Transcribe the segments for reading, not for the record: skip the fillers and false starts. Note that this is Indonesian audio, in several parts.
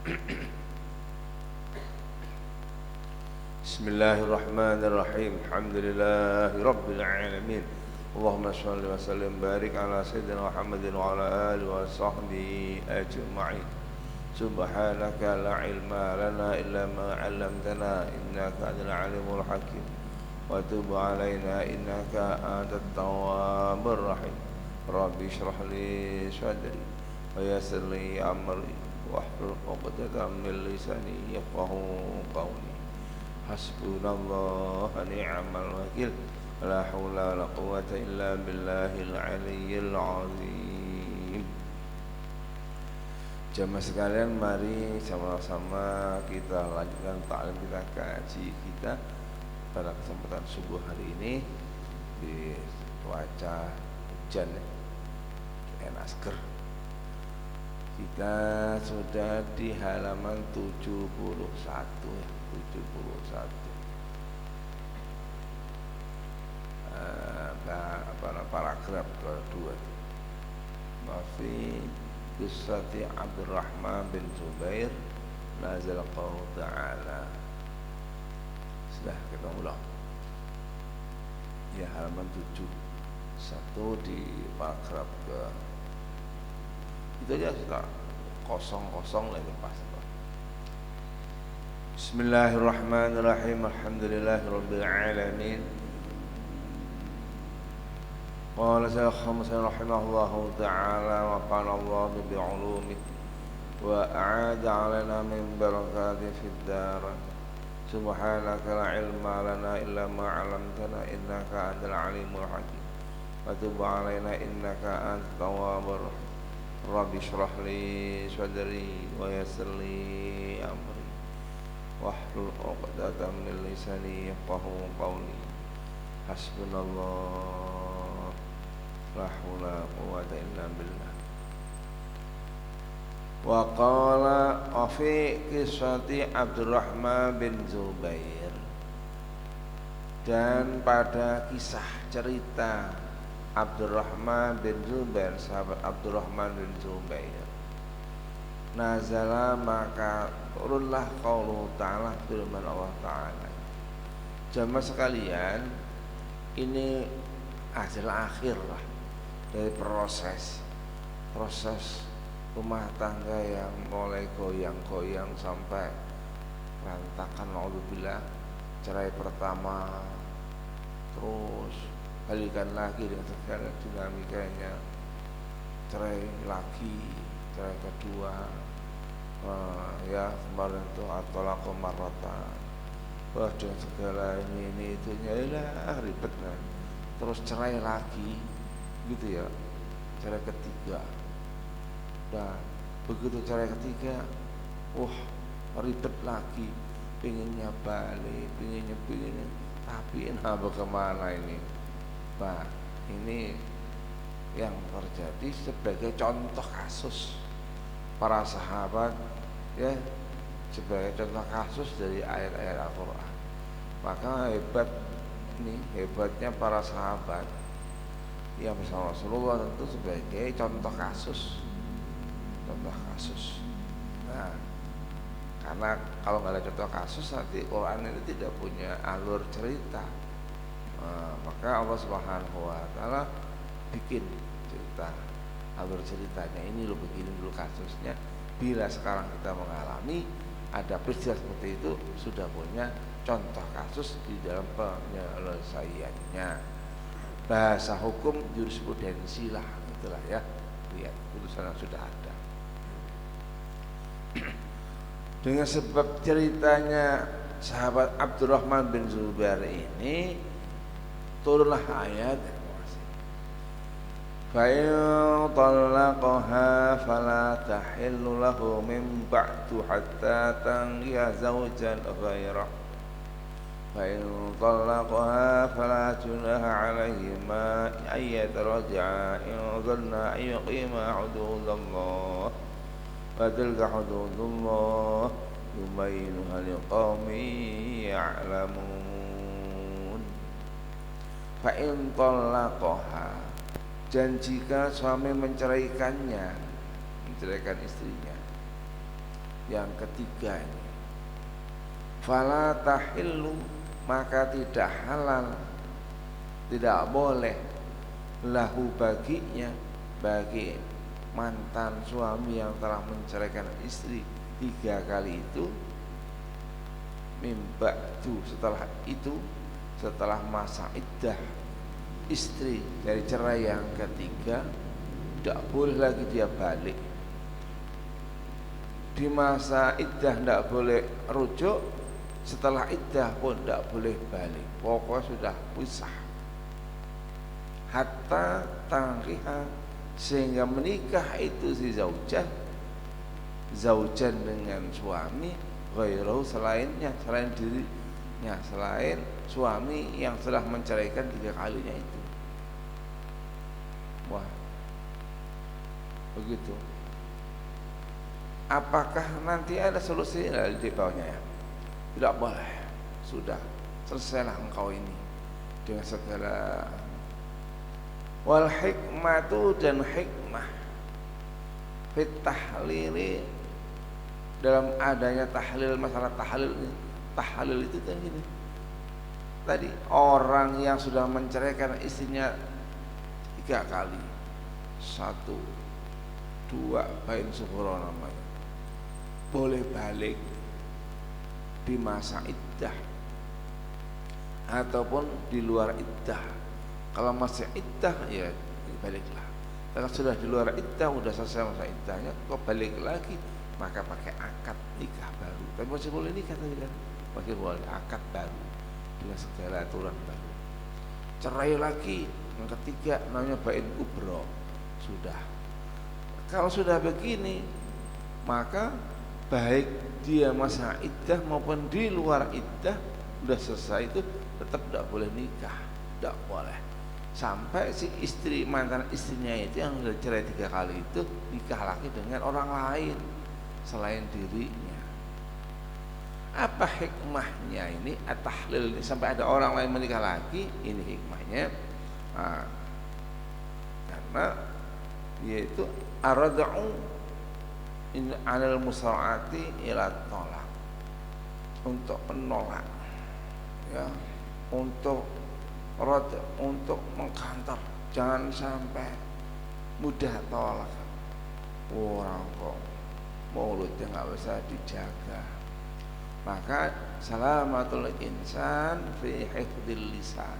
Bismillahirrahmanirrahim. Alhamdulillahirabbil alamin. Allahumma shalli wa sallim barik ala sayyidina Muhammadin wa ala alihi wa sahbihi ajma'in. Subhanaka la ilma lana illa ma 'allamtana innaka antal alimul hakim. Wa tub 'alaina innaka antat tawwabur rahim. Rabbi shrah li sadri wa yassir li amri wahlul 'uqdatam min lisani yafqahu qawli. Hasbunallah wa ni'mal wakil. La haula wa la quwwata illa billahil aliyyil azim. Jamaah sekalian, mari sama-sama kita lanjutkan ta'lim kita, kaji kita pada kesempatan subuh hari ini di cuaca hujan enak seger. Kita sudah di halaman 71 ya. 71 paragraf kedua. Mafi qissati Abdurrahman bin Zubair nazal qaul ta'ala. Sudah kita ulang ya, halaman 71 di paragraf ke itu aja, kita kosong lagi pas. Bismillahirrahmanirrahim. Alhamdulillahirabbil alamin. Qala Syaikh rahimahullahu ta'ala wa qala Allah bi'ulumi wa a'ada 'alaina min barakati fid dar. Subhanaka la ilma lana illa ma 'allamtana innaka antal alimul hakim. Wa tub 'alaina innaka antat tawwabur rahim. Rabbi shrah li sadri wa yassir li amri wahlul 'uqdatam min lisani yafqahu qawli. Hasbunallah la haula wa quwwata illa billah. Wa qala fi qissati Abdurrahman bin Zubair, dan pada kisah cerita Abdurrahman bin Zubair, sahabat Abdurrahman bin Zubair, nazala maka turunlah qaulu ta'ala, firman Allah Ta'ala. Jamaah sekalian, ini adalah akhir lah dari proses rumah tangga yang mulai goyang-goyang sampai berantakan, naudzubillah. Cerai pertama, terus balikan lagi dengan segala dinamikanya, cerai lagi, cerai kedua, ya kemarin itu at-talaqu marratan, wah dengan segala ini itunya, ya ribet kan. Terus cerai lagi gitu ya, cerai ketiga. Dan begitu cerai ketiga, ribet lagi, pinginnya balik, pinginnya, tapi bagaimana ini Pak? Ini yang terjadi sebagai contoh kasus para sahabat ya, sebagai contoh kasus dari ayat-ayat Al-Quran. Maka hebatnya para sahabat yang bersama Rasulullah tentu sebagai contoh kasus. Nah, karena kalau nggak ada contoh kasus, nanti Quran itu tidak punya alur cerita. Maka Allah Subhanahu wa Ta'ala bikin cerita, alur ceritanya. Ini lo begini dulu kasusnya. Bila sekarang kita mengalami ada peristiwa seperti itu, sudah punya contoh kasus di dalam penyelesaiannya. Bahasa hukum jurisprudensi lah, itulah ya. Lihat putusan yang sudah ada. Dengan sebab ceritanya sahabat Abdurrahman bin Zubair ini, turunlah ayat فَإِنْ طَلَّقَهَا فَلَا تَحِلُّ لَهُ مِنْ بَعْدُ حَتَّى تَنْكِحَ زَوْجًا غَيْرَهُ فَإِنْ طَلَّقَهَا فَلَا جُنَاحَ عَلَيْهِمَا أَنْ يَتَرَاجَعَا إِنْ ظَنَّا أَنْ يُقِيمَا حُدُودَ اللَّهِ وَتِلْكَ حُدُودُ اللَّهِ يُبَيِّنُهَا لِقَوْمٍ يَعْلَمُونَ. فَإِنْ طَلَّقَهَا, dan jika suami menceraikan istrinya, yang ketiga ini. Fala tahillu, maka tidak halal, tidak boleh, lahu baginya, bagi mantan suami yang telah menceraikan istri 3 kali itu, mimba'du, setelah itu, setelah masa iddah istri dari cerai yang ketiga, tidak boleh lagi dia balik. Di masa iddah tidak boleh rujuk, setelah iddah pun tidak boleh balik. Pokoknya sudah pisah. Hatta tangkiha, sehingga menikah itu si zaujan dengan suami, ghairahu, selainnya, selain dirinya, selain suami yang telah menceraikan 3 kalinya itu. Wah, begitu. Apakah nanti ada solusi di bawahnya ya? Tidak boleh. Sudah selesailah engkau ini dengan segala. Wal hikmatu, dan hikmah fit tahlili, dalam adanya tahlil, masalah tahlil ini. Tahlil itu kan gini. Tadi orang yang sudah menceraikan istrinya 3 kali, 1, 2 bain suhura namanya, boleh balik di masa iddah ataupun di luar iddah. Kalau masih iddah ya baliklah. Kalau sudah di luar iddah, udah selesai masa iddahnya, kok balik lagi, maka pakai akad nikah baru. Tapi masih boleh nikah tadi kan, masih boleh akad baru dengan segala aturan baru. Cerai lagi yang ketiga namanya bain kubro. Sudah. Kalau sudah begini, maka baik dia masa iddah maupun di luar iddah, sudah selesai itu tetap tidak boleh nikah, tidak boleh. Sampai si istri, mantan istrinya itu yang sudah cerai 3 kali itu nikah lagi dengan orang lain selain dirinya. Apa hikmahnya ini? At-tahlil ini, sampai ada orang lain menikah lagi, ini hikmahnya. Nah, karena yaitu arad'u in 'alal musa'ati ila tolak, untuk menolak, ya, untuk mengkantor, jangan sampai mudah tolak. Orang kok mulutnya nggak bisa dijaga. Maka salamatul insan fi hifdzil lisan,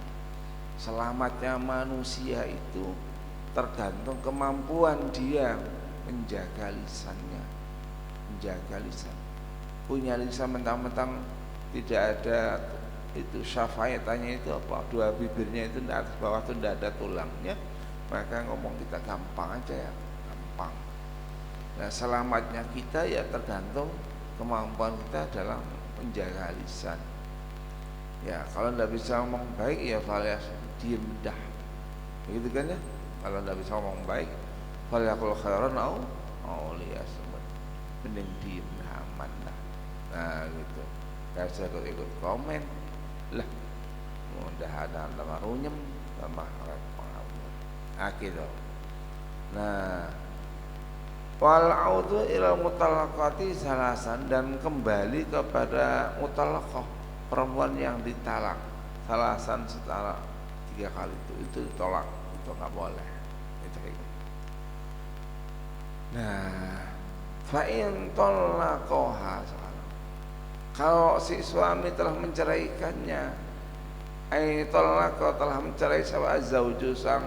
selamatnya manusia itu tergantung kemampuan dia menjaga lisannya. Menjaga lisan, punya lisan mentang-mentang tidak ada itu syafaitannya itu apa, 2 bibirnya itu atas bawah itu tidak ada tulangnya, maka ngomong kita gampang aja ya, gampang. Nah, selamatnya kita ya tergantung kemampuan kita dalam menjaga lisan. Ya, kalau tidak bisa ngomong baik ya falias, diem dah, begitu kan ya. Kalau tidak bisa ngomong baik, falyaqul khairan au liyasmut, mending diem, aman lah. Nah gitu, gak usah ikut komen lah, mudah ada tambah runyem, tambah repot. Gitu. Nah, wal audu ilal mutalaqati salasan, dan kembali kepada mutalaqah, perempuan yang ditalak salasan, setelah 3 kali itu ditolak, itu nggak boleh. Itu gitu. Nah, fa in talaqaha, kalau si suami telah menceraikannya, talaqa, telah mencerai sama zauju, sang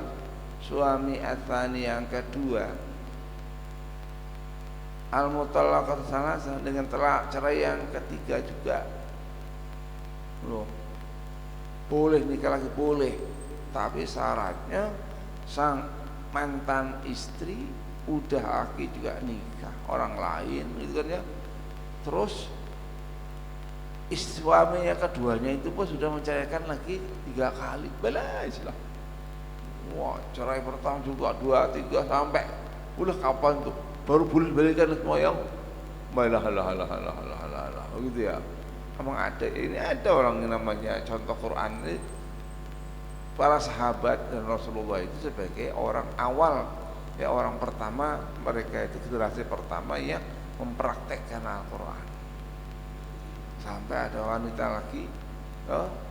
suami atsani yang kedua, al mutallaqatu salasa, dengan cerai yang ketiga juga. Loh, boleh nikah lagi, boleh, tapi syaratnya sang mantan istri udah laki juga nikah orang lain gitu kan ya. Terus suaminya keduanya itu pun sudah menceraikan lagi 3 kali, belas lah. Wah, cerai pertama juga 2, 3 sampai udah kapan tuh baru boleh balikan semua yang malah begitu ya. Emang ada, ini ada orang yang namanya contoh Quran ini, para sahabat dan Rasulullah itu sebagai orang awal ya, orang pertama, mereka itu generasi pertama yang mempraktekkan Al-Quran. Sampai ada wanita lagi,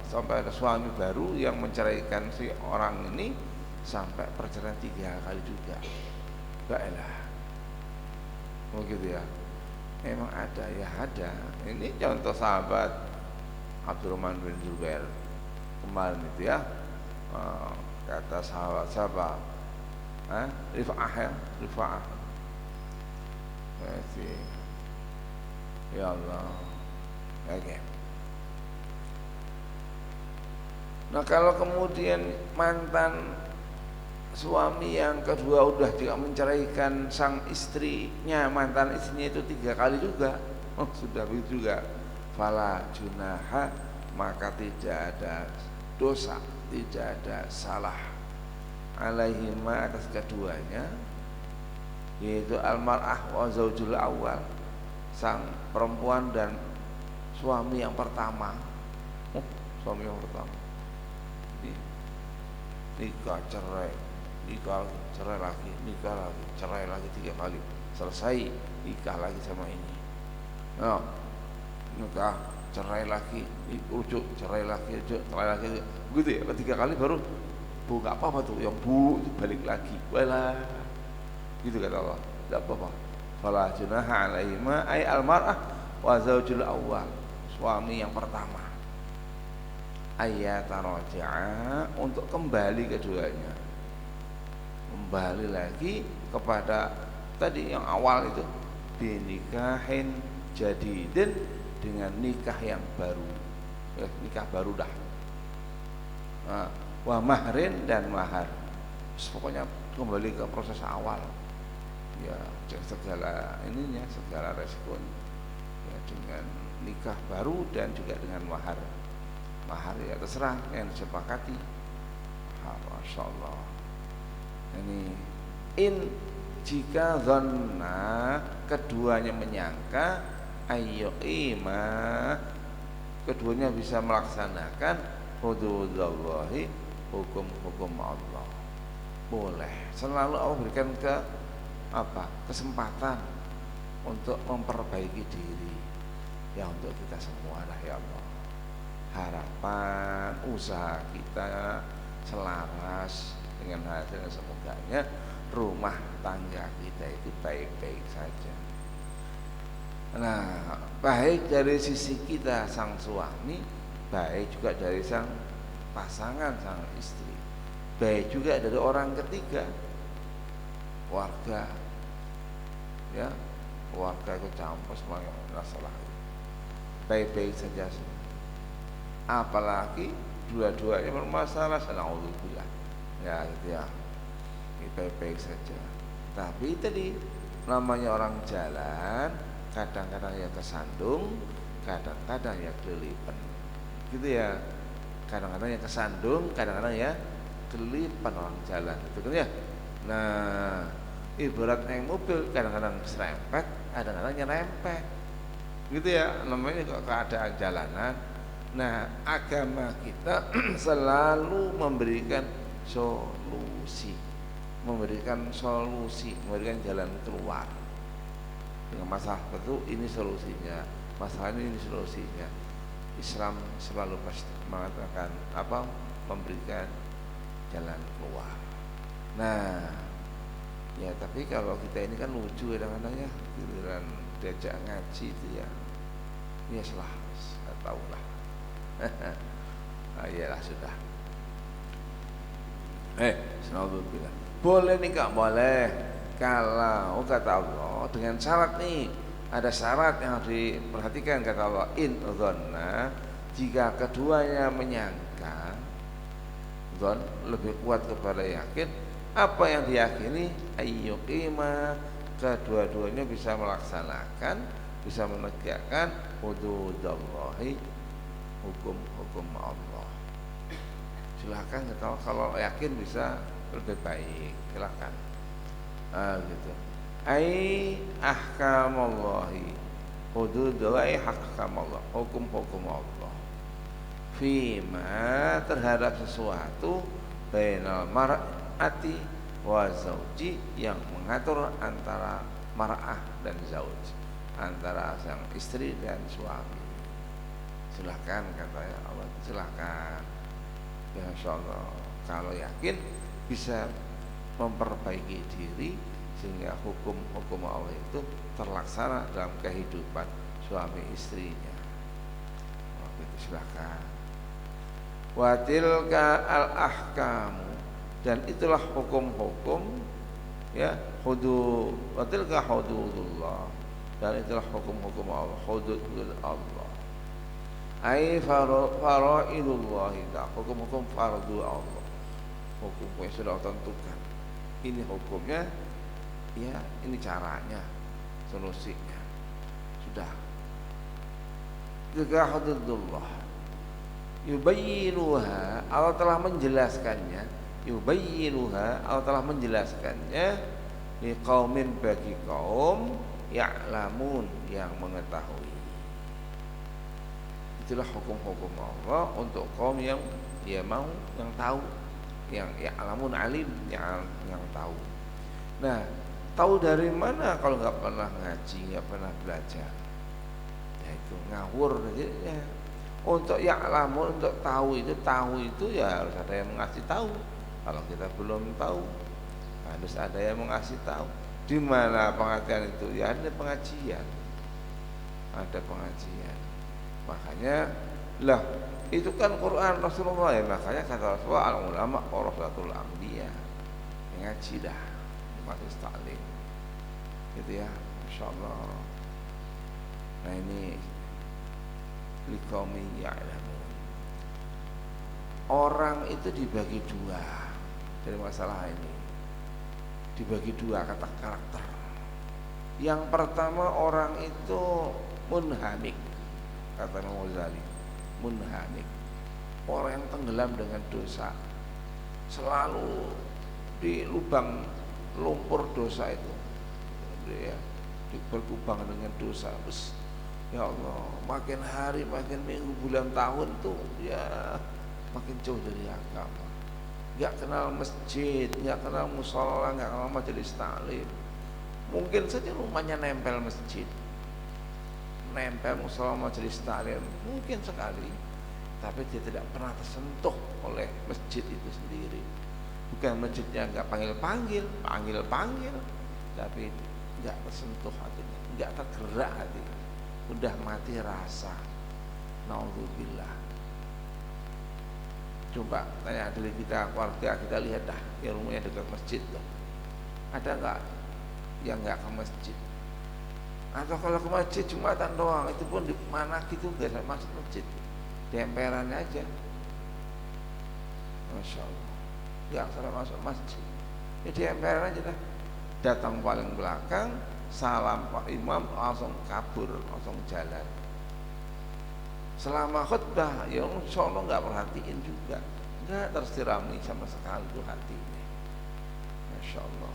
sampai ada suami baru yang menceraikan si orang ini, sampai perceraian 3 kali juga. Baiklah, begitu ya. Emang ada ya, ada. Ini contoh sahabat Abdurrahman bin Zubair kemarin itu ya. Kata sahabat siapa? Rifa'ah ya, Rifa'ah. Ya Allah. Oke. Nah kalau kemudian mantan suami yang kedua udah juga menceraikan sang istrinya, mantan istrinya itu 3 kali juga, sudah begitu juga, fala junaha, maka tidak ada dosa, tidak ada salah, alaihima, atas keduanya, yaitu almar'ah wa zaujul awal, sang perempuan dan suami yang pertama. Suami yang pertama nikah, cerai, nikah, cerai lagi, nikah lagi, cerai lagi 3 kali, selesai nikah lagi sama ini. Nah, nikah, cerai lagi, ujuk, cerai lagi, ujuk, cerai lagi, begitu ya. 3 kali baru bu, nggak apa-apa tuh, yang bu itu balik lagi, walah, gitu kata Allah, nggak apa-apa. Fala junaha alaihima ay almar'ah wa zaujul awwal, suami yang pertama, ayataraja'a, untuk kembali keduanya, kembali lagi kepada tadi yang awal itu, binikahin jadidin, dengan nikah yang baru, nikah baru dah. Wa mahrin, dan mahar, pokoknya kembali ke proses awal ya, segala ininya, segala resikonya ya, dengan nikah baru dan juga dengan mahar. Mahar ya terserah yang disepakati. Masya Allah. Ini jika dhanna, keduanya menyangka, ayo keduanya bisa melaksanakan hududallahi, hukum-hukum Allah. Boleh, selalu Allah berikan kesempatan untuk memperbaiki diri ya, untuk kita semua lah ya Allah. Harapan usaha kita selaras dengan hasil, semoganya rumah tangga kita itu baik-baik saja. Nah, baik dari sisi kita sang suami, baik juga dari sang pasangan, sang istri, baik juga dari orang ketiga, warga ya, warga ikut campur semuanya, masalah baik-baik saja. Apalagi dua-duanya bermasalah, sana'udzubillah ya, gitu ya, baik-baik saja. Tapi tadi namanya orang jalan, kadang-kadang ya kesandung, kadang-kadang ya kelilipan, gitu ya. Kadang-kadang ya kesandung, kadang-kadang ya kelilipan orang jalan, gitu kan ya. Nah, ibarat naik mobil, kadang-kadang serempet, kadang-kadang nyerempet, gitu ya, namanya keadaan jalanan. Nah, agama kita selalu memberikan solusi, memberikan jalan keluar dengan masalah itu. Ini solusinya, masalah ini solusinya. Islam selalu mengatakan memberikan jalan keluar. Nah, ya tapi kalau kita ini kan lucu kadang-kadang ya, giliran diajak ngaji itu ya, ya saya tahu lah. Iyalah sudah. Bismillah. Boleh nih Kak, boleh. Kalau kata Allah dengan syarat nih, ada syarat yang harus diperhatikan kata Allah, in dhanna, jika keduanya menyangka, dzan lebih kuat kepada yakin, apa yang diyakini, ayyuqima, kedua-duanya bisa melaksanakan, bisa menegakkan hududallahi, hukum-hukum Allah. Silakan kalau yakin bisa lebih baik, silakan. Gitu. Ai ahkamallahi, hududallahi, ahkamallah, hukum-hukum Allah. Fima, terhadap sesuatu, bainal mar'ati wa zauji, yang mengatur antara mar'ah dan zauj, antara sang istri dan suami. Silahkan katanya Allah, silahkan. Ya insya Allah kalau yakin bisa memperbaiki diri sehingga hukum-hukum Allah itu terlaksana dalam kehidupan suami istrinya. Itu silahkan. Wa tilka al ahkamu, dan itulah hukum-hukum ya, wa tilka hududullah, dan itulah hukum-hukum Allah, hududul Allah. Ai faraidullah, hukum-hukum fardu Allah, hukum yang sudah tentukan. Ini hukumnya, ya ini caranya, solusinya sudah. Juga hududullah yubayyinuha, Allah telah menjelaskannya. Yubayyinuha, Allah telah menjelaskannya liqaumin, bagi kaum ya'lamun, yang mengetahui. Itulah hukum-hukum Allah untuk kaum yang dia mau, yang tahu, yang ya'lamun, alim, yang tahu. Nah, tahu dari mana kalau nggak pernah ngaji, nggak pernah belajar? Ya itu ngawur ya. Untuk ya'lamun, untuk tahu itu ya harus ada yang mengasih tahu. Kalau kita belum tahu, harus ada yang mengasih tahu. Di mana pengertian itu? Ya ada pengajian. Ada pengajian. Makanya lah itu kan Quran Rasulullah ya, makanya kata Rasulullah al ulama warasatul anbiya. Ngaji dah, majelis taklim. Gitu ya, insyaallah. Nah ini liqaumin ya'lamun. Orang itu dibagi dua dari masalah ini. Dibagi dua kata karakter. Yang pertama orang itu munhamik, kata Imam Ghazali, munhamik, orang yang tenggelam dengan dosa, selalu di lubang lumpur dosa itu, ya, berkubang dengan dosa. Terus, ya Allah, makin hari, makin minggu, bulan, tahun tuh, ya makin jauh dari agama. Nggak kenal masjid, nggak kenal musola, nggak kenal majelis taklim. Mungkin saja rumahnya nempel masjid, nempel musola, majelis taklim, mungkin sekali, tapi dia tidak pernah tersentuh oleh masjid itu sendiri. Bukan masjidnya nggak panggil, tapi nggak tersentuh hatinya, nggak tergerak hati, udah mati rasa. Naudzubillah. Coba tanya diri kita, keluarga kita, lihat dah yang rumahnya dekat masjid tuh, ada nggak yang nggak ke masjid? Atau kalau ke masjid Jumatan doang, itu pun di mana gitu, nggak ada masuk masjid, di emperan aja. Masya Allah, nggak salah masuk masjid, ya di emperan aja dah. Datang paling belakang, salam Pak Imam, langsung kabur, langsung jalan. Selama khutbah, ya sono nggak perhatiin juga, nggak tersirami sama sekali tuh hatinya. Masya Allah.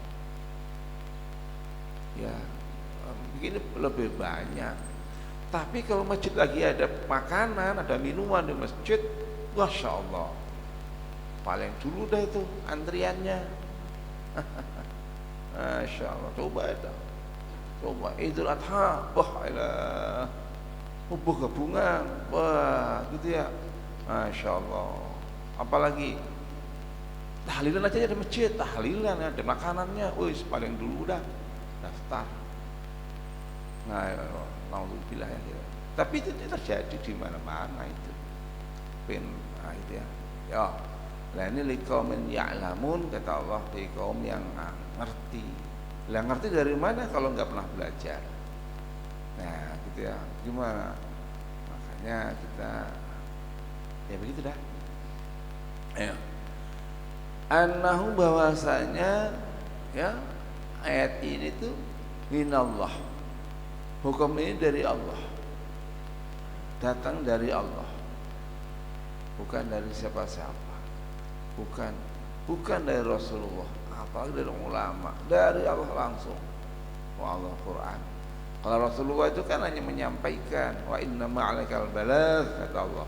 Ya, begini lebih banyak. Tapi kalau masjid lagi ada makanan, ada minuman di masjid, Masya Allah, paling dulu dah itu antriannya. Masya Allah, coba itu, coba Idul Adha, wah gabungan, wah gitu ya, Masya Allah. Apalagi tahlilan aja ada masjid, tahlilan ada makanannya, wih paling dulu dah daftar. Nah, naudzubillah ya. Tapi itu terjadi di mana-mana itu. Nah, itu ya. Ya. Nah ini liqaumin ya'lamun, kata Allah, di kaum yang ngerti. Lah ngerti dari mana kalau nggak pernah belajar? Nah, gitu ya. Gimana? Makanya kita ya begitu dah. Ya. Annahu, bahwasanya ya ayat ini tuh minallah. Hukum ini dari Allah. Datang dari Allah. Bukan dari siapa-siapa. Bukan dari Rasulullah, apalagi dari ulama, dari Allah langsung. Allah Quran. Kalau Rasulullah itu kan hanya menyampaikan, wa inna ma'alaikal balagh, kata Allah.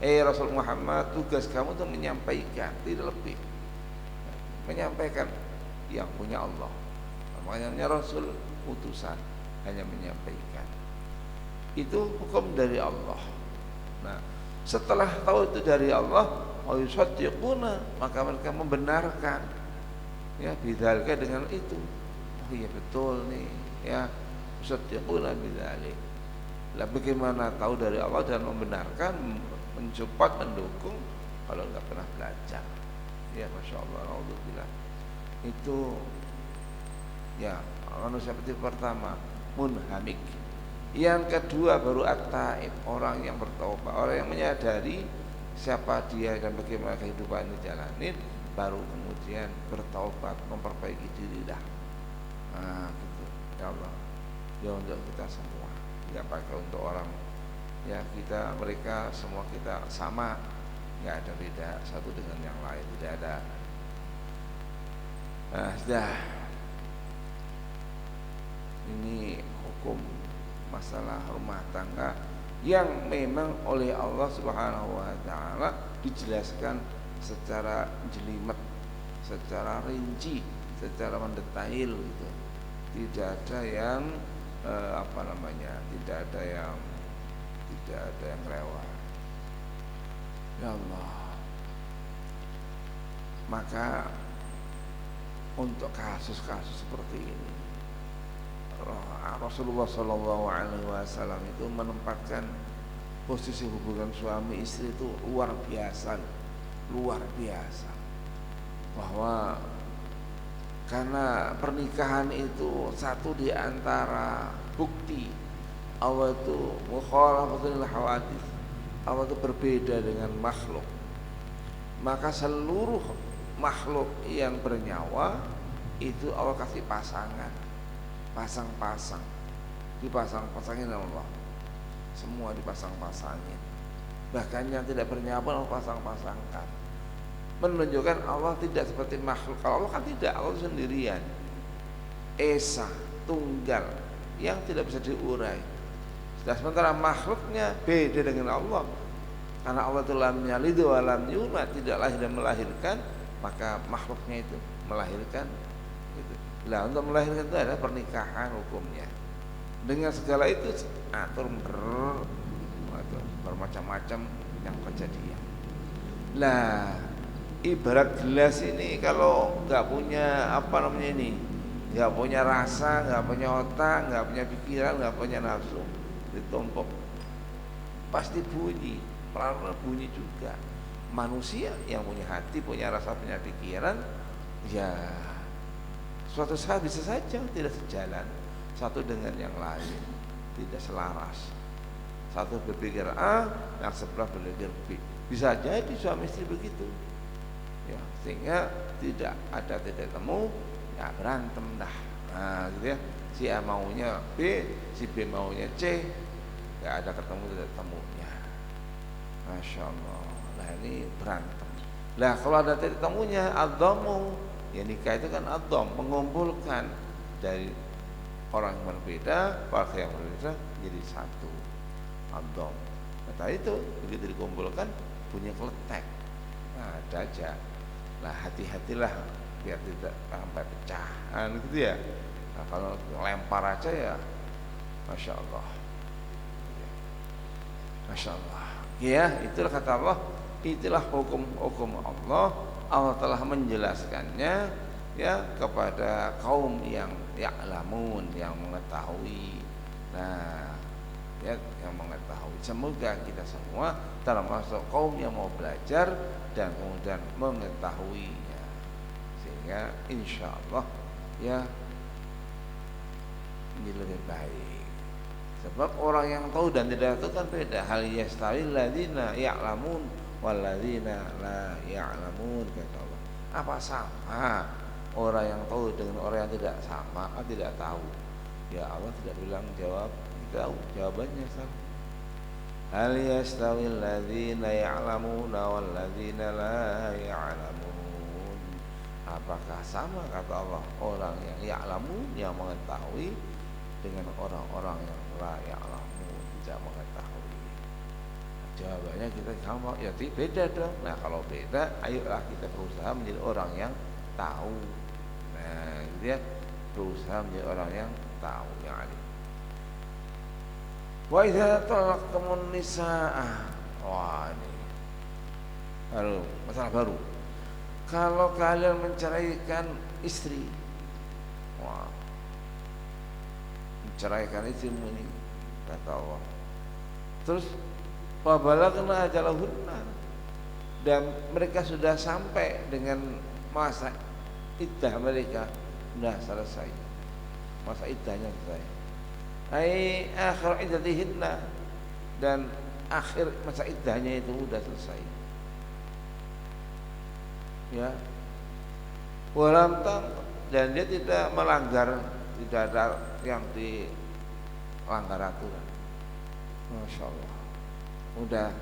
Rasul Muhammad, tugas kamu itu menyampaikan, tidak lebih. Menyampaikan yang punya Allah. Makanya Rasul utusan. hanya menyampaikan. Itu hukum dari Allah. Nah, setelah tahu itu dari Allah, yusaddiquna, maka mereka membenarkan ya bidzalika dengan itu. Oh iya betul nih ya, yusaddiquna bidzalik. Lah bagaimana tahu dari Allah dan membenarkan, mensupport, mendukung kalau nggak pernah belajar? Ya masya Allah, alhamdulillah. Itu ya manusia seperti pertama munhamik. Yang kedua baru at-taib, orang yang bertaubat, orang yang menyadari siapa dia dan bagaimana kehidupan ini jalanin, baru kemudian bertaubat, memperbaiki diri dah. Nah, gitu. Ya Allah, ya untuk kita semua, nggak pakai untuk orang. Ya kita, mereka semua kita sama, nggak ada beda satu dengan yang lain, tidak ada. Nah, sudah. Ini hukum masalah rumah tangga yang memang oleh Allah Subhanahu wa taala dijelaskan secara jelimet, secara rinci, secara mendetail gitu. Tidak ada yang tidak ada yang lewat. Ya Allah. Maka untuk kasus-kasus seperti ini Rasulullah Shallallahu Alaihi Wasallam itu menempatkan posisi hubungan suami istri itu luar biasa, bahwa karena pernikahan itu satu di antara bukti Allah itu mukhalafatul hawadits, Allah itu berbeda dengan makhluk. Maka seluruh makhluk yang bernyawa itu Allah kasih pasangan, pasang-pasang, dipasang-pasangin Allah, semua dipasang-pasangin. Bahkan yang tidak bernyawa Allah pasang-pasangkan, menunjukkan Allah tidak seperti makhluk. Kalau Allah kan tidak, Allah sendirian, esa, tunggal, yang tidak bisa diurai. Sementara makhluknya beda dengan Allah, karena Allah itu lam yalid wa lam yulad, tidak lahir dan melahirkan, maka makhluknya itu melahirkan gitu. Lah untuk melahirkan itu adalah pernikahan hukumnya. Dengan segala itu atur bermacam-macam yang kejadian. Lah ibarat gelas ini kalau nggak punya nggak punya rasa, nggak punya otak, nggak punya pikiran, nggak punya nafsu, ditumpuk pasti bunyi, pelan-pelan bunyi juga. Manusia yang punya hati, punya rasa, punya pikiran, ya suatu saat bisa saja tidak sejalan satu dengan yang lain, tidak selaras. Satu berpikir A, yang sebelah berpikir B. Bisa jadi suami istri begitu. Ya, sehingga tidak ada titik temu, ya berantem dah. Nah, gitu ya. Si A maunya B, si B maunya C, nggak ada ketemu titik temunya. Masya Allah. Nah ini berantem. Lah kalau ada titik temunya, adzamu, ya nikah itu kan adzam, mengumpulkan dari orang yang berbeda, keluarga yang berbeda jadi satu, adzam. Nah itu begitu dikumpulkan punya kletek. Nah ada aja. Lah hati-hatilah biar tidak sampai pecahan gitu ya. Nah kalau lempar aja ya, masya Allah, masya Allah. Ya itulah kata Allah, itulah hukum Allah. Allah telah menjelaskannya ya kepada kaum yang ya'lamun, yang mengetahui. Nah, ya yang mengetahui. Semoga kita semua termasuk kaum yang mau belajar dan kemudian mengetahuinya, sehingga insya Allah ya ini lebih baik. Sebab orang yang tahu dan tidak tahu kan beda. Hal yastawil ladzina ya'lamun wal ladzina la ya'lamun, kata Allah. Apa sama orang yang tahu dengan orang yang tidak sama, tidak tahu? Ya Allah tidak bilang jawab tahu, jawabannya sama. Hal yastawil ladzina ya'lamuna wal ladzina la ya'lamun. Apakah sama, kata Allah, orang yang ya'lamun, yang mengetahui, dengan orang-orang yang la ya'lamun, tidak mengetahui? Jawabannya kita sama, ya beda dong. Nah kalau beda, ayolah kita berusaha menjadi orang yang tahu. Nah gitu ya, berusaha menjadi orang yang tahu, yang alim. Wa idza talaqtumun nisaa. Wah, ini baru masalah baru. Kalau kalian menceraikan istri, wah, menceraikan istrimu ini, kata Allah. Terus wa balagna ajalahunna, dan mereka sudah sampai dengan masa iddah mereka, sudah selesai, masa iddahnya selesai. Ai akhir iddatihinna, dan akhir masa iddahnya itu sudah selesai. Ya, walam tang, dan dia tidak melanggar, tidak ada yang dilanggar aturan. Masya Allah. Udah,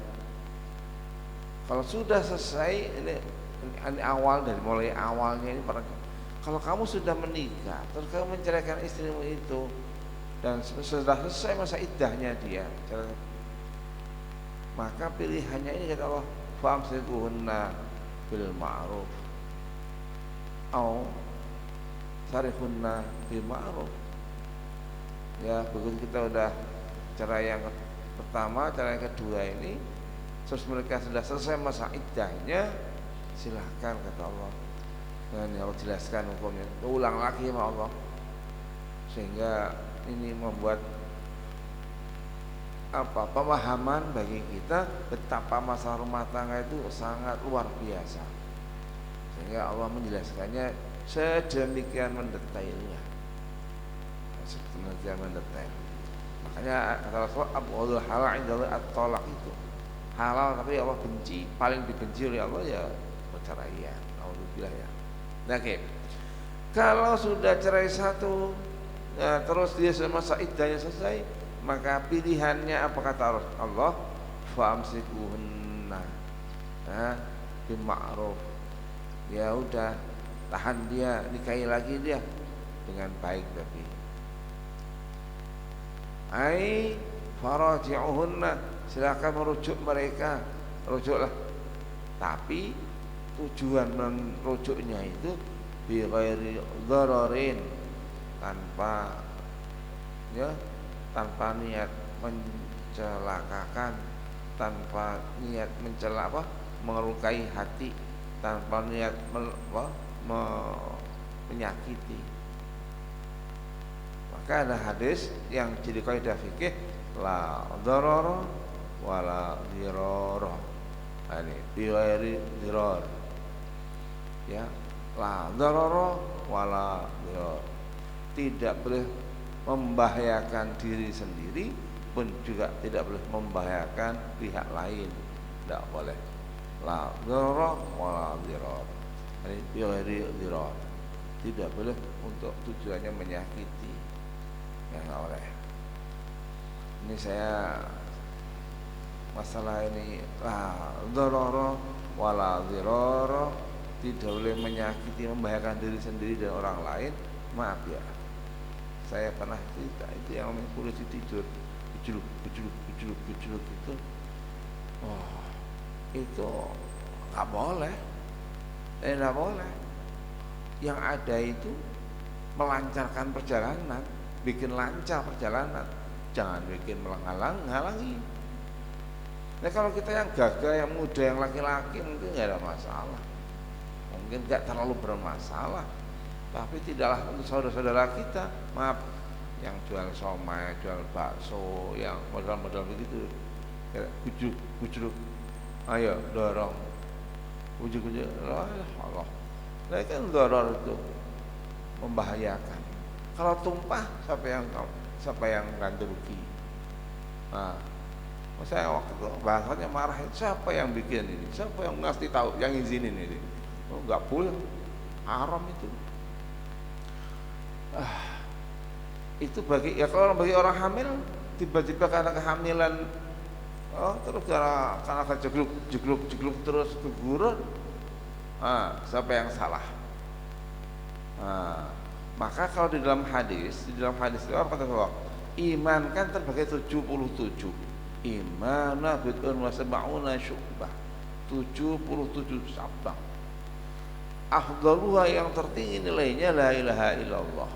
kalau sudah selesai ini awal, dari mulai awalnya ini, kalau kamu sudah menikah terus kamu menceraikan istrimu itu dan sudah selesai masa iddahnya dia, maka pilihannya ini kata Allah, famsikuhunna bil ma'ruf au sarihunna bil ma'ruf. Ya, begitu kita udah cerai yang pertama, cerai yang kedua ini, terus mereka sudah selesai masa iddahnya, silahkan kata Allah. Dan Allah jelaskan hukumnya, ulang lagi sama Allah, sehingga ini membuat pemahaman bagi kita betapa masalah rumah tangga itu sangat luar biasa, sehingga Allah menjelaskannya sedemikian mendetailnya, sedemikian mendetail. Makanya kata Rasulullah, abghadul halal indallahi at-talaq, itu halal tapi Allah benci, paling dibenci oleh Allah ya perceraian. Alhamdulillah ya. Nah, oke. Kalau sudah cerai satu, ya, terus dia masa iddahnya selesai, maka pilihannya apa kata Allah? Famsikuhunna bil ma'ruf. Ya udah, tahan dia, nikahi lagi dia dengan baik, tapi ai faraji'uhunna, silakan merujuk mereka, rujuklah, tapi tujuan merujuknya itu bi ghairi dhararin, tanpa niat mencelakakan, tanpa niat melukai hati, tanpa niat menyakiti. Maka ada hadis yang jadi kaidah fikih, la dharara wala dirara. Ini bi ghairi dirar. Ya, la dharara wala dirar. Tidak boleh membahayakan diri sendiri, pun juga tidak boleh membahayakan pihak lain. Tidak boleh. La dharara wala dirar. Ini bi ghairi dirar. Tidak boleh untuk tujuannya menyakiti. Ya, nggak boleh. Ini saya masalah ini, la dharara wala dirar, tidak boleh menyakiti, membahayakan diri sendiri dan orang lain. Maaf ya, saya pernah cerita itu yang namanya polisi tidur gejluk itu, oh, itu nggak boleh, nggak boleh. Yang ada itu melancarkan perjalanan, bikin lancar perjalanan, jangan bikin menghalangi. Nah, kalau kita yang gagah, yang muda, yang laki-laki mungkin nggak ada masalah, mungkin nggak terlalu bermasalah. Tapi tidaklah untuk saudara-saudara kita, maaf, yang jual somai, jual bakso, yang modal-modal begitu, gujruk, ayo dorong, ujuk, Allah, nah kan dorong itu membahayakan. Kalau tumpah, siapa yang ganti rugi? Nah, saya waktu itu bahasanya marahin, siapa yang bikin ini, siapa yang ngasih tahu, yang izinin ini? Oh, nggak boleh, haram itu. Itu kalau bagi orang hamil, tiba-tiba karena kehamilan, terus karena jegluk terus keguguran, siapa yang salah? Maka kalau di dalam hadis itu apa kata Allah? Iman kan terbagi 77. Imana bid'un wa sab'una syu'bah, 77 cabang. Afdaluha, yang tertinggi nilainya la ilaha illallah.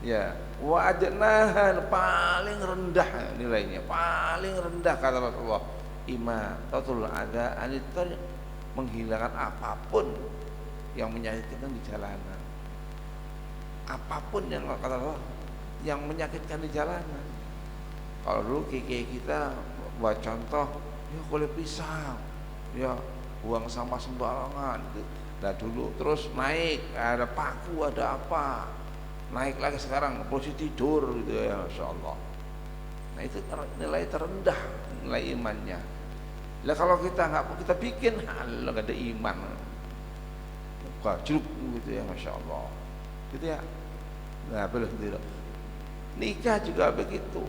Ya, Wa adnahan, paling rendah nilainya, paling rendah kata Rasulullah, imatatul adza anit thariq, menghilangkan apapun yang menyakitkan di jalanan. Apapun yang kata Allah yang menyakitkan di jalanan. Kalau dulu kita buat contoh, ya kulit pisang, ya buang sampah sembarangan gitu. Nah dulu terus naik, ada paku, ada apa, naik lagi sekarang posisi tidur gitu ya, Masya Allah. Nah itu nilai terendah, nilai imannya. Lah kalau kita bikin, Allah nggak ada iman, gajruk gitu ya, Masya Allah, gitu ya. Nah belum tidak. Nikah juga begitu,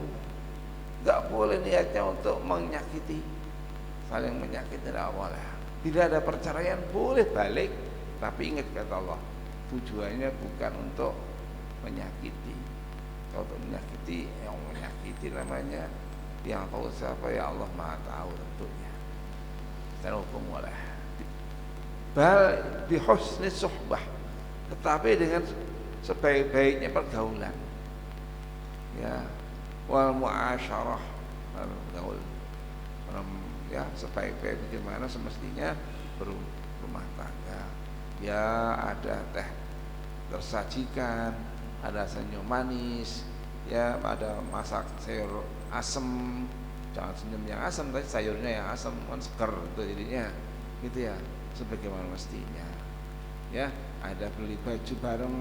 nggak boleh niatnya untuk menyakiti, saling menyakiti, tidak boleh. Tidak ada perceraian, boleh balik, tapi ingat kata Allah, tujuannya bukan untuk menyakiti. Kalau untuk menyakiti, yang menyakiti namanya, yang tahu siapa ya Allah Maha tahu tentunya. Dan hukum boleh. Bal bihusni suhbah, tetapi dengan sebaik-baiknya pergaulan. Ya, wal muasyarah, bergaul. Ya, sebaik-baik bagaimana semestinya berumah tangga. Ya, ada teh tersajikan, ada senyum manis, ya, ada masak sayur asem, jangan senyum yang asam, tapi sayurnya yang asam kan seger itu jadinya, gitu ya, sebagaimana mestinya. Ya, ada beli baju bareng,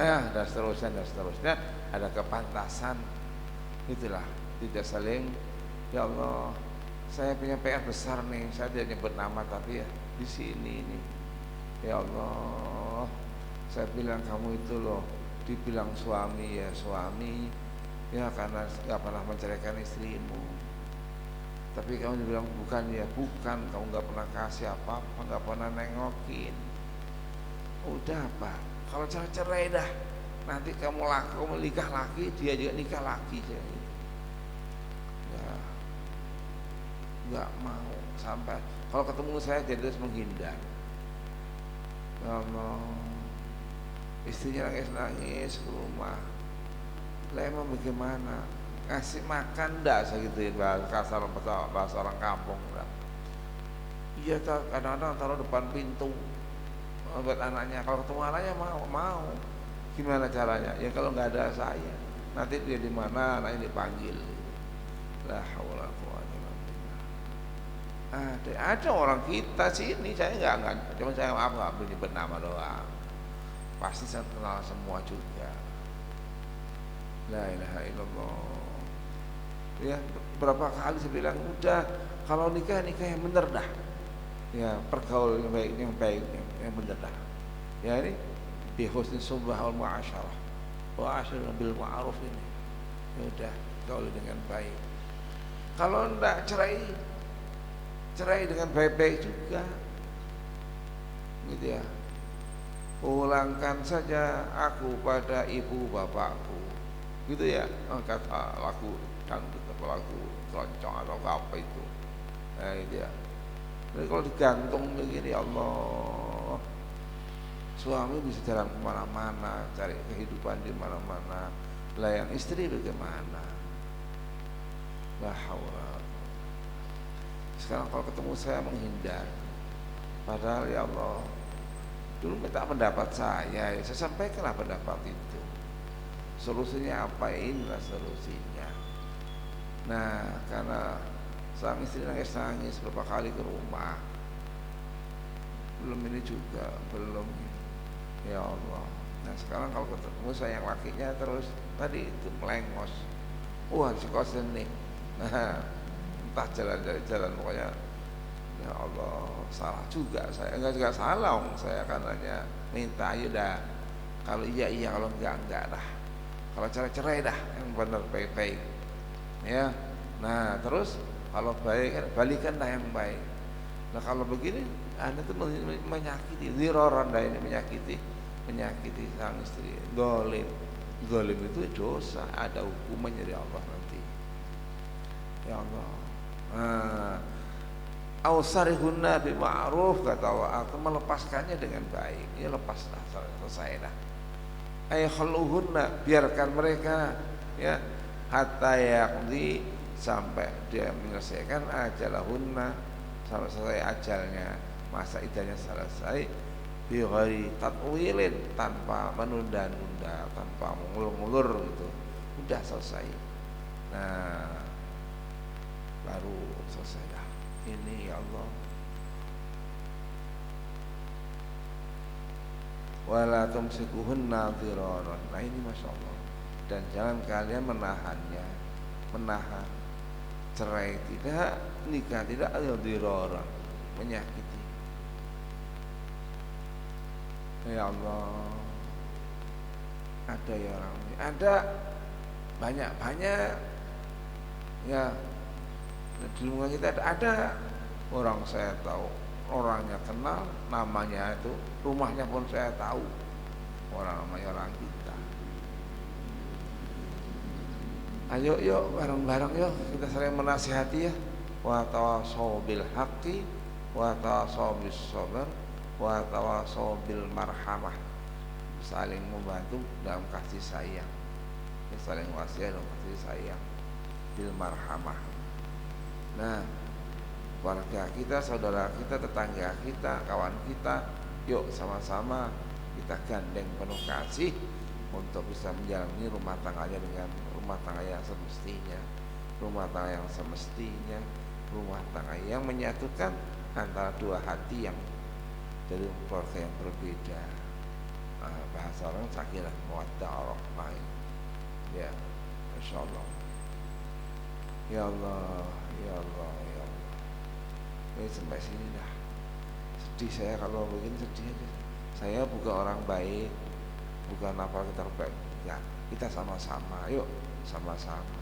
ya, dan seterusnya, ada kepantasan, itulah, tidak saling, ya Allah, saya punya PR besar nih, saya tidak nyebut nama tapi ya di sini nih, ya Allah, saya bilang kamu itu loh, dibilang suami ya suami, ya karena nggak pernah menceraikan istrimu, tapi kamu dibilang bukan ya bukan, kamu nggak pernah kasih apa-apa, nggak pernah nengokin. Udah apa? Kalau cerai dah, nanti kamu nikah lagi, dia juga nikah lagi, jadi ya nggak mau sampai kalau ketemu saya jadi terus menghindar. Ya Allah, istrinya nangis ke rumah. Lah emang bagaimana? Ngasih makan enggak segituin, bahasa kasar, bahasa orang kampung enggak. Iya, kadang-kadang taruh depan pintu buat anaknya. Kalau ketemu anaknya mau. Gimana caranya? Ya kalau nggak ada saya, nanti dia di mana, anaknya dipanggil. La haula wala quwwata. Ada orang kita sini, saya nggak, cuma saya maaf nggak menyebut nama doang. Pasti saya kenal semua juga. La ilaha illallah. Ya, berapa kali saya bilang udah, kalau nikah yang bener dah. Ya, pergaul yang baik, yang bener dah. Ya ini bi husni suhbah wal muasyarah. Wa asyirna bil ma'ruf ini. Ya udah, gaul dengan baik. Kalau enggak cerai dengan baik-baik juga. Gitu ya. Pulangkan saja aku pada ibu bapakku, gitu ya, kata lagu dangdut atau lagu keroncong atau apa itu. Nah itu ya. Jadi kalau digantung begini, ya Allah, suami bisa jalan kemana-mana, cari kehidupan di mana-mana. Lah yang istri bagaimana? La haula. Sekarang kalau ketemu saya menghindar, padahal ya Allah, dulu minta pendapat saya sampaikanlah pendapat itu. Solusinya apa? Inilah solusinya. Nah, karena sang istri nangis beberapa kali ke rumah, belum ini juga, belum. Ya Allah. Nah sekarang kalau ketemu saya yang lakinya terus tadi itu melengos, wah si kosen nih, nah, entah jalan pokoknya. Ya Allah, salah juga saya. Enggak juga salah, saya kan hanya minta aja dah. Kalau iya, kalau enggak dah. Kalau cerai dah, yang benar baik-baik. Ya. Nah, terus kalau baik balikan dah yang baik. Nah, kalau begini Anda tuh menyakiti, ziroran dah ini menyakiti sang istri. Zalim itu dosa, ada hukumannya dari Allah nanti. Ya Allah. Nah, ausarihunna bima'ruf, kata Allah, atau melepaskannya dengan baik. Ya lepaslah, selesai dah. ay khaluhunna, biarkan mereka ya, hatta yaqdi, sampai dia menyelesaikan ajalahunna, sampai selesai ajalnya, masa iddahnya selesai, bi ghairi tatwilin, tanpa menunda-nunda, tanpa mengulur-ulur gitu, udah selesai. Nah, baru selesai dah. Ini ya Allah. Wala tumsikuhunna dhiraran. Nah ini Masya Allah. Dan jangan kalian menahannya, menahan cerai tidak, nikah tidak, dhiraran, menyakiti. Ya Allah, ada ya orang ini, ada banyak ya di lingkungan kita ada orang saya tahu, orangnya kenal, namanya itu, rumahnya pun saya tahu, orang namanya orang kita. Ayo yuk bareng-bareng yuk kita saling menasihati ya. Wa tawassaw bil haqqi wa tawassaw bis sabr wa tawassaw bil marhamah. Saling membantu dalam kasih sayang. Ya, saling wasiat dalam kasih sayang. Bil marhamah. Nah, keluarga kita, saudara kita, tetangga kita, kawan kita, yuk sama-sama kita gandeng penuh kasih untuk bisa menjalani rumah tangganya dengan rumah tangga yang semestinya, rumah tangga yang semestinya, rumah tangga yang menyatukan antara dua hati yang dari keluarga yang berbeda. Bahasa orang sakinah mawaddah warahmah. Ya, insyaallah. Ya Allah, ya Allah, ya Allah. Ini sampai sini dah. Sedih saya kalau begini, sedih aja. Saya bukan orang baik, bukan apa kita terbaik. Ya, kita sama-sama, yuk sama-sama.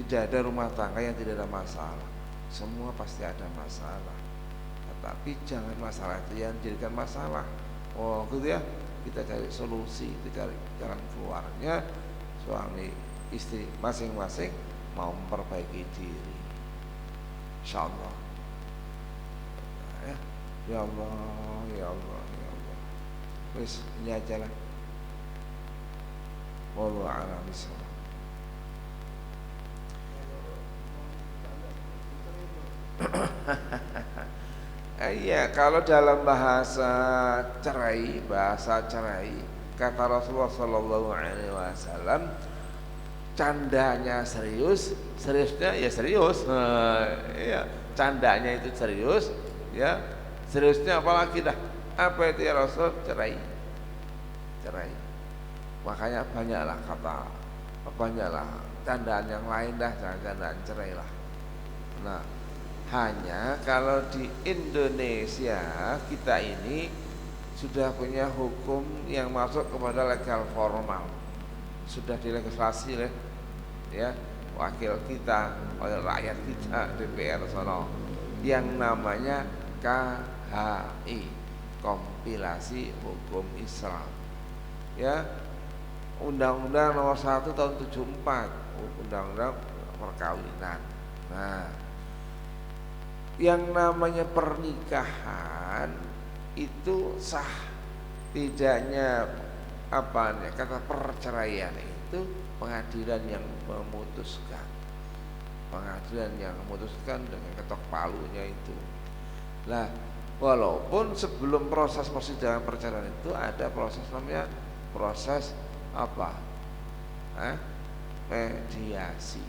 Tidak ada rumah tangga yang tidak ada masalah. Semua pasti ada masalah. Tetapi jangan masalah itu yang jadikan masalah. Oh, gitu ya. Kita cari solusi, kita cari jalan keluarnya. Suami istri masing-masing mau memperbaiki diri, insyaallah. Ya Allah, ya Allah, ya Allah. Wis ini aja lah. Wallahu a'lam bishawab. Iya, kalau dalam bahasa cerai, kata Rasulullah Sallallahu Alaihi Wasallam, candanya serius, seriusnya ya serius. Iya, candanya itu serius, ya seriusnya apalagi dah. Apa itu ya Rasul? Cerai. Makanya banyaklah candaan yang lain dah, jangan candaan cerai lah. Nah, hanya kalau di Indonesia kita ini sudah punya hukum yang masuk kepada legal formal, sudah dilegislasi oleh ya wakil kita, oleh rakyat kita, DPR sono, yang namanya KHI, kompilasi hukum Islam, ya, Undang-Undang Nomor 1 Tahun 74, Undang-Undang Perkawinan. Nah, yang namanya pernikahan itu sah tidaknya kata perceraian itu pengadilan yang memutuskan dengan ketok palunya itu. Lah, walaupun sebelum proses persidangan perceraian itu ada proses namanya proses mediasi.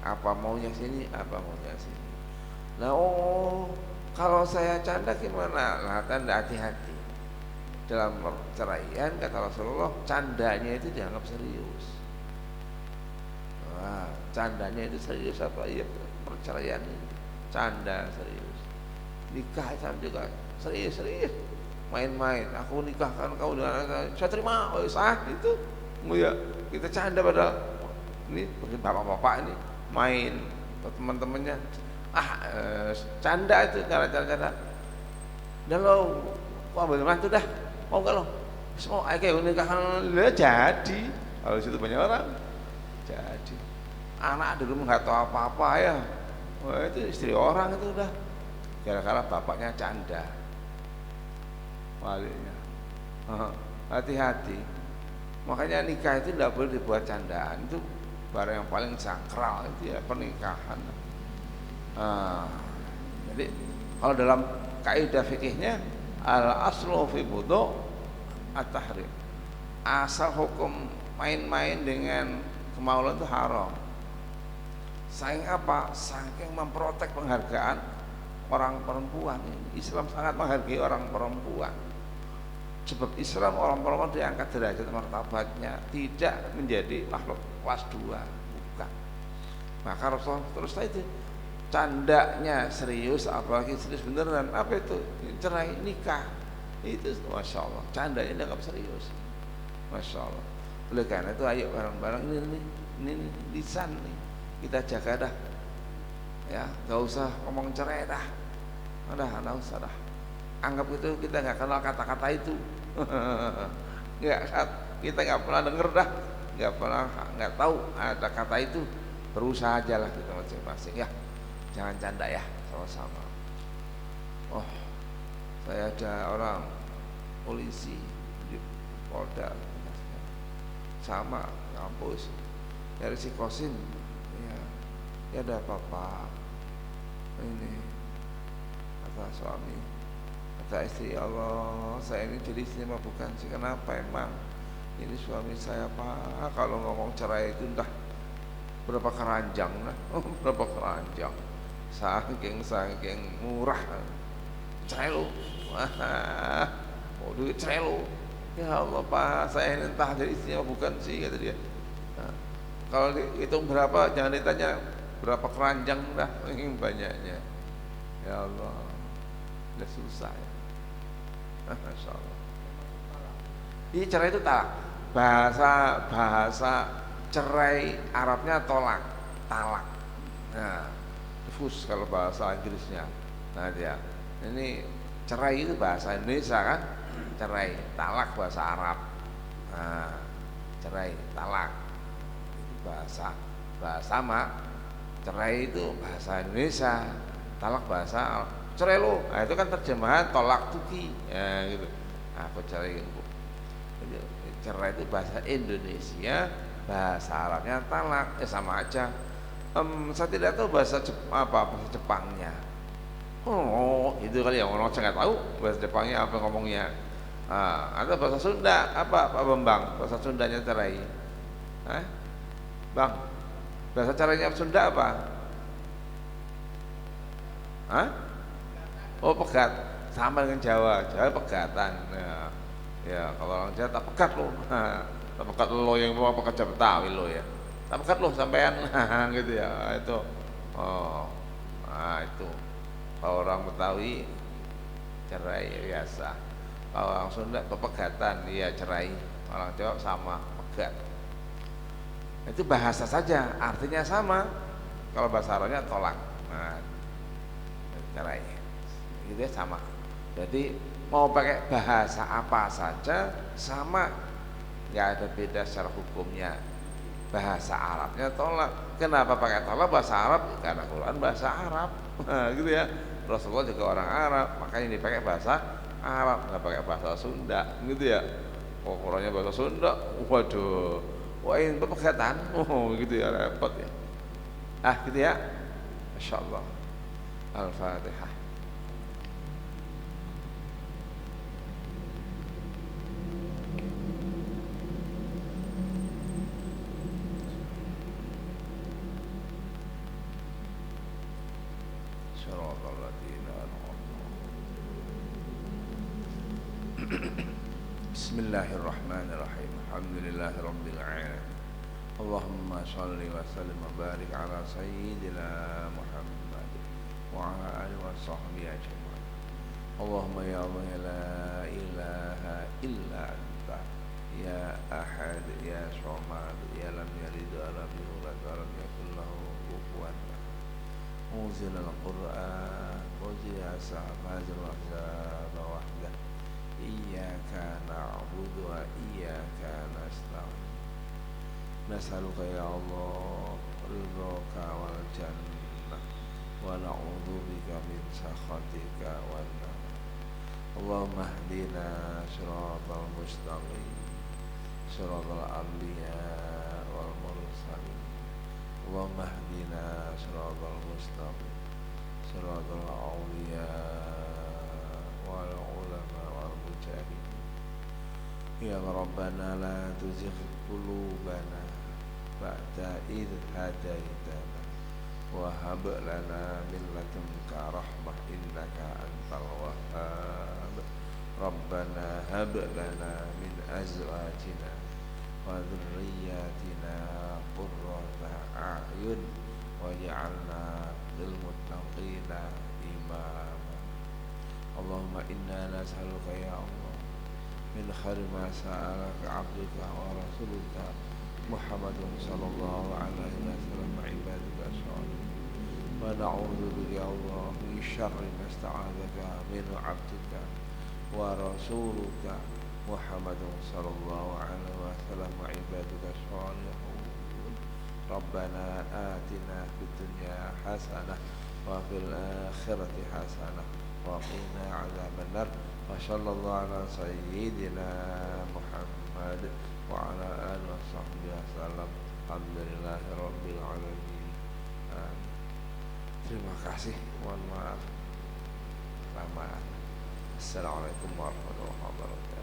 Apa maunya sini, apa maunya sini. Nah, kalau saya canda gimana? Nah, tanda hati-hati. Dalam perceraian kata Rasulullah, candanya itu dianggap serius. Nah, candanya itu serius apa? Iya, perceraian ini canda serius. Nikah juga serius. Main-main. Aku nikahkan kau dengan saya terima. Itu. Ya, kita canda padahal ini bapak-bapak ini main ke teman-temannya. Canda itu cara-cara. Dan lo ambil mantu dah, mau nggak lo? Mau kayak nikahkan jadi. Kalau situ banyak orang jadi. Anak dulu nggak tahu apa-apa ya. Wah, itu istri orang itu udah. Gara-gara bapaknya canda. Waliknya. hati-hati. Makanya nikah itu tidak boleh dibuat candaan, itu barang yang paling sakral itu ya pernikahan. Jadi kalau dalam kaidah fikihnya al aslu fi wudu at-tahrim, asal hukum main-main dengan kemaulan itu haram. Saking apa? Saking memprotek penghargaan orang perempuan. Islam sangat menghargai orang perempuan. Sebab Islam orang perempuan diangkat derajat martabatnya, tidak menjadi makhluk kelas 2, bukan. Maka Rasulullah terus itu candanya serius, apalagi serius beneran. Apa itu? Cerai, nikah. Itu masya Allah, candanya dianggap serius. Masya Allah. Oleh karena itu ayo bareng-bareng ini lisan nih kita jaga dah. Ya, nggak usah ngomong cerai dah. Nggak usah dah. Anggap itu kita nggak kenal kata-kata itu. Kita nggak pernah denger dah, nggak tahu ada kata itu. Berusaha aja lah kita masing-masing ya, jangan canda ya, sama-sama. Oh, saya ada orang polisi di Polda sama kampus dari Sikosin ya ada apa-apa ini kata suami, kata istri, Allah saya ini jadi istri mah bukan sih, kenapa emang ini suami saya Pak kalau ngomong cerai itu entah berapa keranjang lah, berapa keranjang, saking murah cerai lu, mau duit cerai lu, ya Allah Pak saya ini entah jadi istri mah bukan sih kata dia. Kalau dihitung berapa jangan ditanya berapa keranjang dah, ingin banyaknya, ya Allah udah susah ya. Masya Allah. Ini cerai itu talak. Bahasa cerai Arabnya tolak, talak. Nah, divorce kalau bahasa Inggrisnya. Nah dia, ini cerai itu bahasa Indonesia kan, cerai, talak bahasa Arab. Nah, cerai, talak itu bahasa sama. Cerai itu bahasa Indonesia, talak bahasa Arab. Cerai lo, nah itu kan terjemahan tolak tuki, ya gitu. Nah, aku cerai gitu. Cerai itu bahasa Indonesia, bahasa Arabnya talak, sama aja. Saya tidak tahu bahasa Jepangnya. Oh, itu kali ya, orang saya nggak tahu bahasa Jepangnya apa ngomongnya. Atau bahasa Sunda apa Pak Bambang? Bahasa Sundanya cerai, Bang? Bahasa caranya Sunda apa? Oh pegat, sama dengan Jawa pegatan. Ya kalau orang Jawa tak pegat lo, tak pegat lo yang mau pegat Betawi lo ya, tak pegat lo sampean, gitu ya itu. Oh, itu kalau orang Betawi cerai biasa, kalau orang Sunda pepegatan, iya cerai, orang Jawa sama pegat. Itu bahasa saja, artinya sama. Kalau bahasa Arabnya tolak, cerai. Gitu ya sama. Jadi mau pakai bahasa apa saja sama, nggak ada beda secara hukumnya. Bahasa Arabnya tolak. Kenapa pakai tolak bahasa Arab? Karena Quran bahasa Arab, gitu ya. Rasulullah juga orang Arab, makanya dipakai bahasa Arab, nggak pakai bahasa Sunda, gitu ya. Oh, Qurannya bahasa Sunda, waduh, wah ini pepegatan, gitu ya, repot ya. Gitu ya. Masya Allah. Al-Fatihah. Bismillahirrahmanirrahim. Alhamdulillahi rabbil alamin. Allahumma shalli wa sallim wa barik ala sayyidina Muhammad wa ala alihi wa sahbihi ajma'in. Allahumma ya Allah la ilaha illa anta ya ahad ya samad ya lam yalid wa lam yulad wa lam yakul lahu kufuwan ahad. Unzil al-Qur'an wa jaa sa'fazil ahzab wahdah. Iyyaka na'budu wa iyyaka nasta'in. Nas'aluka ya Allah ridhaka wal jannah wa na'udzubika min sakhatika wan nar. Allahumma hdina siratal mustaqim siratal anbiya wal mursalin. Allahumma hdina siratal mustaqim siratal awliya wal ulama wal mujahidin. Ya Rabbana la tuzigh qulubana ba'da idh hadaitana wa hab lana min ladunka rahmah innaka antal wahhab. Rabbana hab lana min azwajina wa dhurriyyatina qurrata a'yun waj'alna lil muttaqina imama. Allahumma inna nas'aluka ya Allah min khairi ma sa'alaka 'abduka wa rasuluka Muhammadun sallallahu alaihi wasallam wa ibadika sholihin. Wa na'udzu bika ya Allah min syarri ma sta'adzaka minhu 'abduka wa rasuluka Muhammadun sallallahu alaihi wasallam wa ibadika sholihun. Rabbana atina fid dunya hasanah wa fil akhirati hasanah wa qina 'adzabannar. Wa sallallahu ala sayyidina Muhammad wa ala alihi wa sahbihi wasallam. Alhamdulillahi rabbil alamin. Terima kasih. Mohon maaf. Selamat. Assalamualaikum warahmatullahi wabarakatuh.